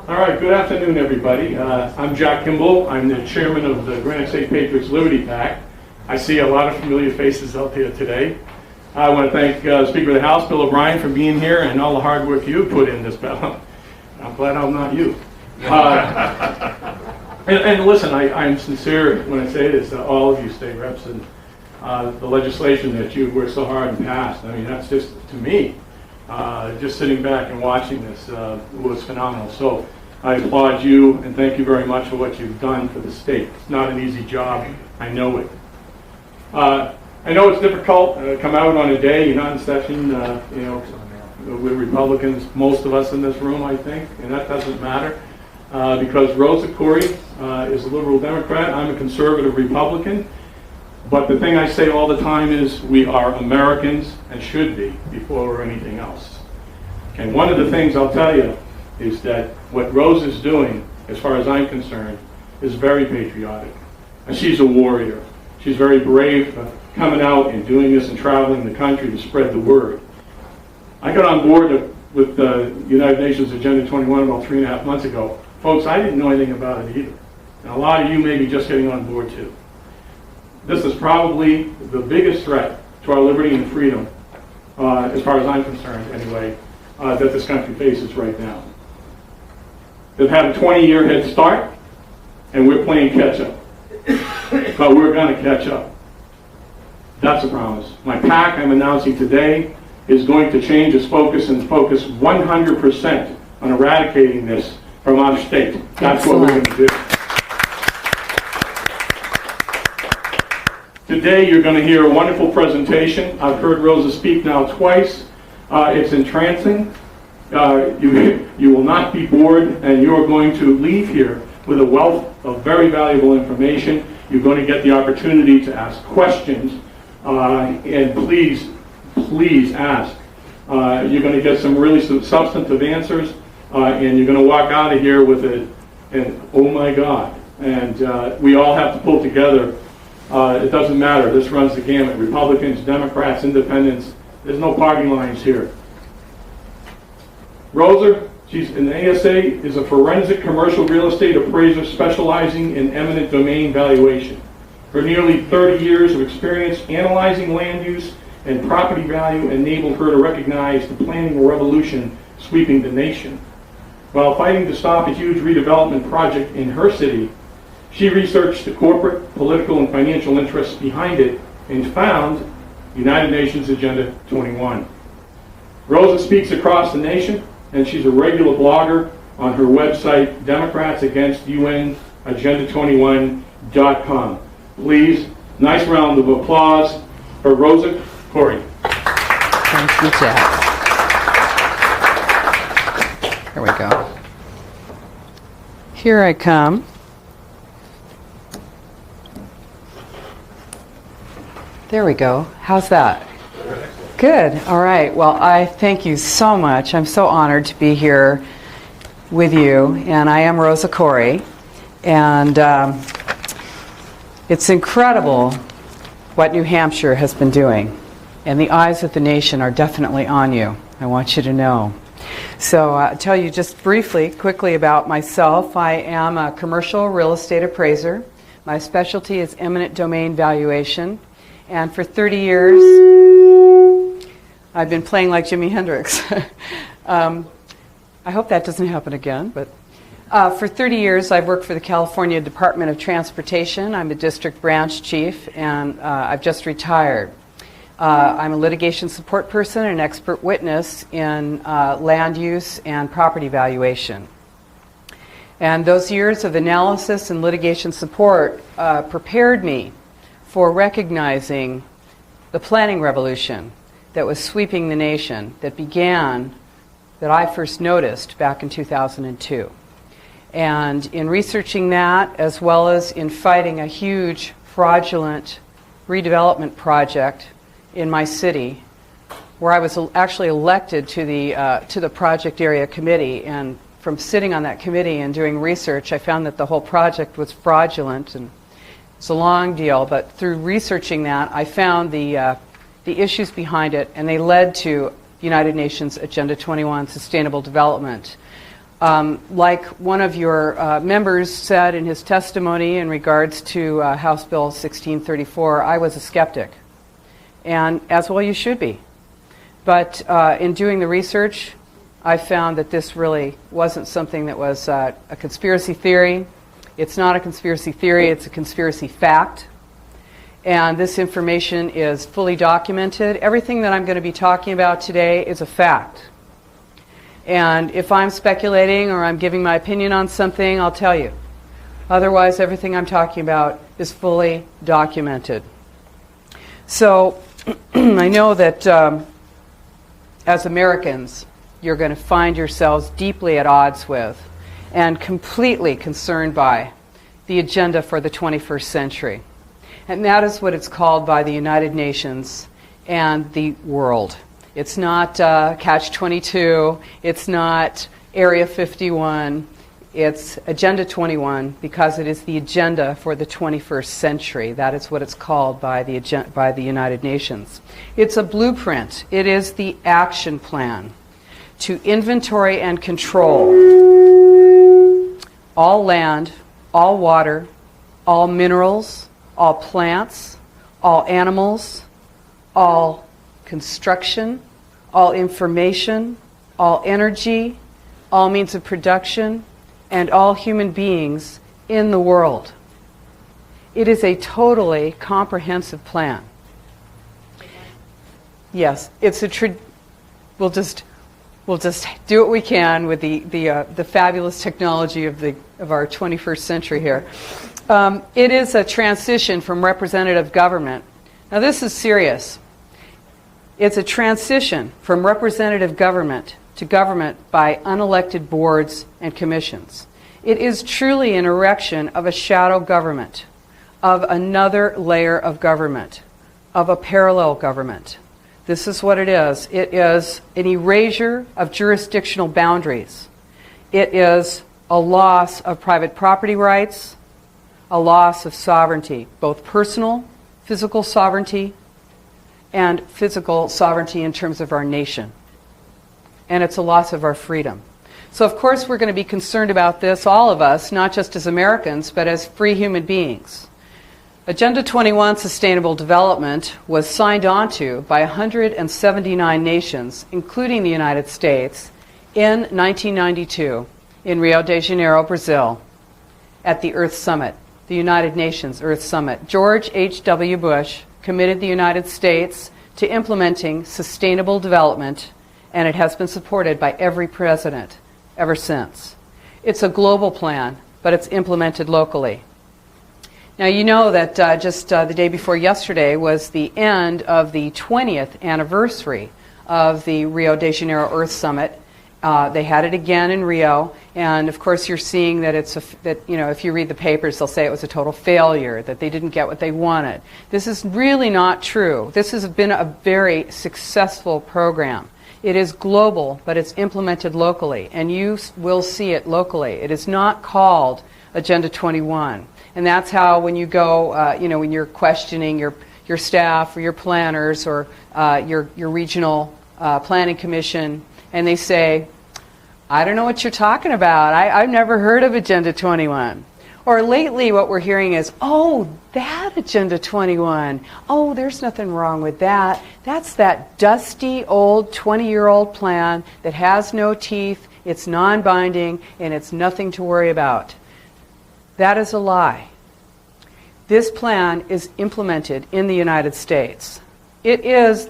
All right, good afternoon, everybody. I'm Jack Kimball. I'm the chairman of the Granite State Patriots Liberty PAC. I see a lot of familiar faces out there today. I want to thank Speaker of the House, Bill O'Brien, for being here and all the hard work you put in this battle. I'm glad I'm not you. And listen, I'm sincere when I say this, all of you state reps and the legislation that you worked so hard and passed. I mean, that's just, to me, just sitting back and watching this was phenomenal. So I applaud you and thank you very much for what you've done for the state. It's not an easy job. I know it. I know it's difficult to come out on a day you're not in session. We're Republicans, most of us in this room, I think, and that doesn't matter because Rosa Koire is a liberal Democrat. I'm a conservative Republican. But the thing I say all the time is we are Americans and should be before we're anything else. And one of the things I'll tell you is that what Rose is doing, as far as I'm concerned, is very patriotic. And she's a warrior. She's very brave coming out and doing this and traveling the country to spread the word. I got on board with the United Nations Agenda 21 about 3.5 months ago. Folks, I didn't know anything about it either. And a lot of you may be just getting on board too. This is probably the biggest threat to our liberty and freedom, as far as I'm concerned anyway, that this country faces right now. They've had a 20-year head start, and we're playing catch-up. But we're going to catch up. That's a promise. My PAC I'm announcing today is going to change its focus and focus 100% on eradicating this from our state. That's what we're going to do. Today you're going to hear a wonderful presentation. I've heard Rosa speak now twice. It's entrancing. You will not be bored, and you are going to leave here with a wealth of very valuable information. You're going to get the opportunity to ask questions, and please ask. You're going to get some really substantive answers, and you're going to walk out of here with an oh my God. And we all have to pull together. It doesn't matter. This runs the gamut. Republicans, Democrats, Independents. There's no party lines here. Rosa, she's an ASA, is a forensic commercial real estate appraiser specializing in eminent domain valuation. Her nearly 30 years of experience analyzing land use and property value enabled her to recognize the planning revolution sweeping the nation. While fighting to stop a huge redevelopment project in her city, she researched the corporate, political, and financial interests behind it and found United Nations Agenda 21. Rosa speaks across the nation, and she's a regular blogger on her website, DemocratsAgainstUNAgenda21.com. Please, nice round of applause for Rosa Koire. Thank you, Jack. Here we go. Here I come. There we go. How's that? Good. All right. Well, I thank you so much. I'm so honored to be here with you. And I am Rosa Koire. And it's incredible what New Hampshire has been doing. And the eyes of the nation are definitely on you. I want you to know. So I'll tell you just briefly, quickly about myself. I am a commercial real estate appraiser. My specialty is eminent domain valuation. And for 30 years, I've been playing like Jimi Hendrix. I hope that doesn't happen again. But for 30 years, I've worked for the California Department of Transportation. I'm a district branch chief, and I've just retired. I'm a litigation support person and an expert witness in land use and property valuation. And those years of analysis and litigation support prepared me for recognizing the planning revolution that was sweeping the nation, that I first noticed back in 2002. And in researching that, as well as in fighting a huge fraudulent redevelopment project in my city, where I was actually elected to the project area committee, and from sitting on that committee and doing research, I found that the whole project was fraudulent, and it's a long deal, but through researching that, I found the issues behind it, and they led to United Nations Agenda 21 Sustainable Development, Like one of your members said in his testimony in regards to House Bill 1634, I was a skeptic, and as well you should be. But in doing the research, I found that this really wasn't something that was a conspiracy theory. It's not a conspiracy theory, it's a conspiracy fact. And this information is fully documented. Everything that I'm going to be talking about today is a fact. And if I'm speculating or I'm giving my opinion on something, I'll tell you. Otherwise, everything I'm talking about is fully documented. So I know that as Americans, you're going to find yourselves deeply at odds with and completely concerned by the agenda for the 21st century. And that is what it's called by the United Nations and the world. It's not Catch-22, it's not Area 51, it's Agenda 21 because it is the agenda for the 21st century. That is what it's called by the United Nations. It's a blueprint. It is the action plan to inventory and control all land, all water, all minerals, all plants, all animals, all construction, all information, all energy, all means of production, and all human beings in the world. It is a totally comprehensive plan. Yes, it's we'll just do what we can with the fabulous technology of our 21st century here. It is a transition from representative government. Now this is serious. It's a transition from representative government to government by unelected boards and commissions. It is truly an erection of a shadow government, of another layer of government, of a parallel government. This is what it is. It is an erasure of jurisdictional boundaries. It is a loss of private property rights, a loss of sovereignty, both personal, physical sovereignty, and physical sovereignty in terms of our nation. And it's a loss of our freedom. So of course we're going to be concerned about this, all of us, not just as Americans, but as free human beings. Agenda 21 Sustainable Development was signed onto by 179 nations, including the United States, in 1992 in Rio de Janeiro, Brazil, at the Earth Summit, the United Nations Earth Summit. George H.W. Bush committed the United States to implementing sustainable development, and it has been supported by every president ever since. It's a global plan, but it's implemented locally. Now you know that just the day before yesterday was the end of the 20th anniversary of the Rio de Janeiro Earth Summit. They had it again in Rio, and of course you're seeing that if you read the papers, they'll say it was a total failure, that they didn't get what they wanted. This is really not true. This has been a very successful program. It is global, but it's implemented locally, and you will see it locally. It is not called Agenda 21. And that's how when you go, when you're questioning your staff or your planners or your regional planning commission, and they say, I don't know what you're talking about. I've never heard of Agenda 21. Or lately what we're hearing is, oh, that Agenda 21. Oh, there's nothing wrong with that. That's that dusty old 20-year-old plan that has no teeth, it's non-binding, and it's nothing to worry about. That is a lie. This plan is implemented in the United States. It is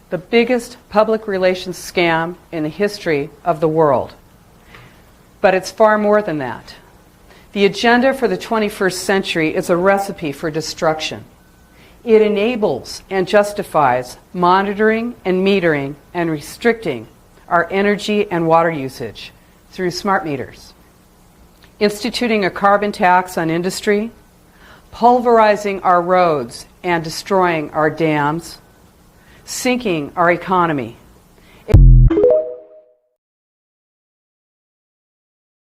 the biggest public relations scam in the history of the world. But it's far more than that. The agenda for the 21st century is a recipe for destruction. It enables and justifies monitoring and metering and restricting our energy and water usage through smart meters, instituting a carbon tax on industry, pulverizing our roads and destroying our dams, sinking our economy,